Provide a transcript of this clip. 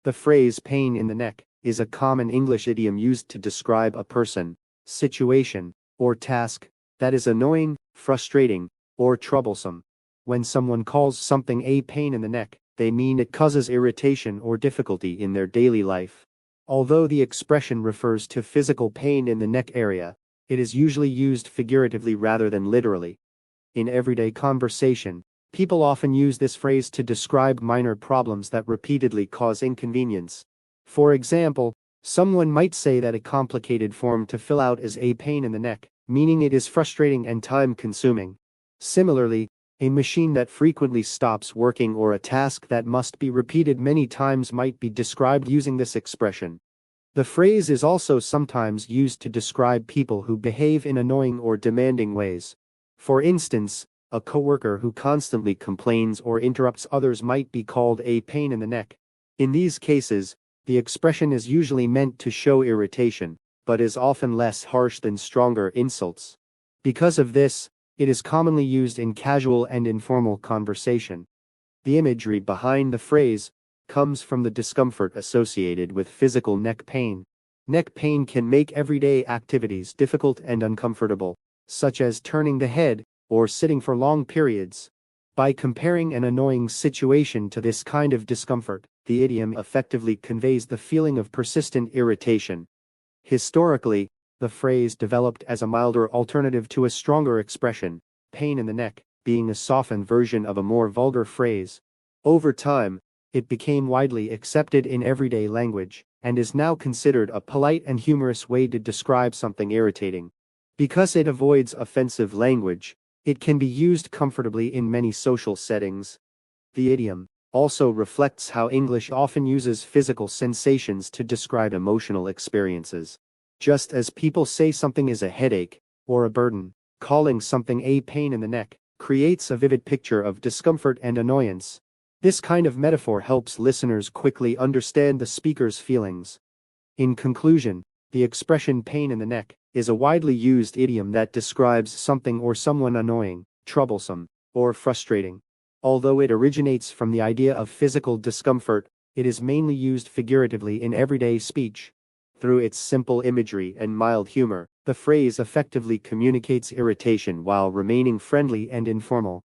The phrase pain in the neck is a common English idiom used to describe a person, situation, or task that is annoying, frustrating, or troublesome. When someone calls something a pain in the neck, they mean it causes irritation or difficulty in their daily life. Although the expression refers to physical pain in the neck area, it is usually used figuratively rather than literally. In everyday conversation, people often use this phrase to describe minor problems that repeatedly cause inconvenience. For example, someone might say that a complicated form to fill out is a pain in the neck, meaning it is frustrating and time-consuming. Similarly, a machine that frequently stops working or a task that must be repeated many times might be described using this expression. The phrase is also sometimes used to describe people who behave in annoying or demanding ways. For instance, a coworker who constantly complains or interrupts others might be called a pain in the neck. In these cases, the expression is usually meant to show irritation, but is often less harsh than stronger insults. Because of this, it is commonly used in casual and informal conversation. The imagery behind the phrase comes from the discomfort associated with physical neck pain. Neck pain can make everyday activities difficult and uncomfortable, such as turning the head or sitting for long periods. By comparing an annoying situation to this kind of discomfort, the idiom effectively conveys the feeling of persistent irritation. Historically, the phrase developed as a milder alternative to a stronger expression, pain in the neck, being a softened version of a more vulgar phrase. Over time, it became widely accepted in everyday language, and is now considered a polite and humorous way to describe something irritating. Because it avoids offensive language, it can be used comfortably in many social settings. The idiom also reflects how English often uses physical sensations to describe emotional experiences. Just as people say something is a headache or a burden, calling something a pain in the neck creates a vivid picture of discomfort and annoyance. This kind of metaphor helps listeners quickly understand the speaker's feelings. In conclusion, the expression pain in the neck is a widely used idiom that describes something or someone annoying, troublesome, or frustrating. Although it originates from the idea of physical discomfort, it is mainly used figuratively in everyday speech. Through its simple imagery and mild humor, the phrase effectively communicates irritation while remaining friendly and informal.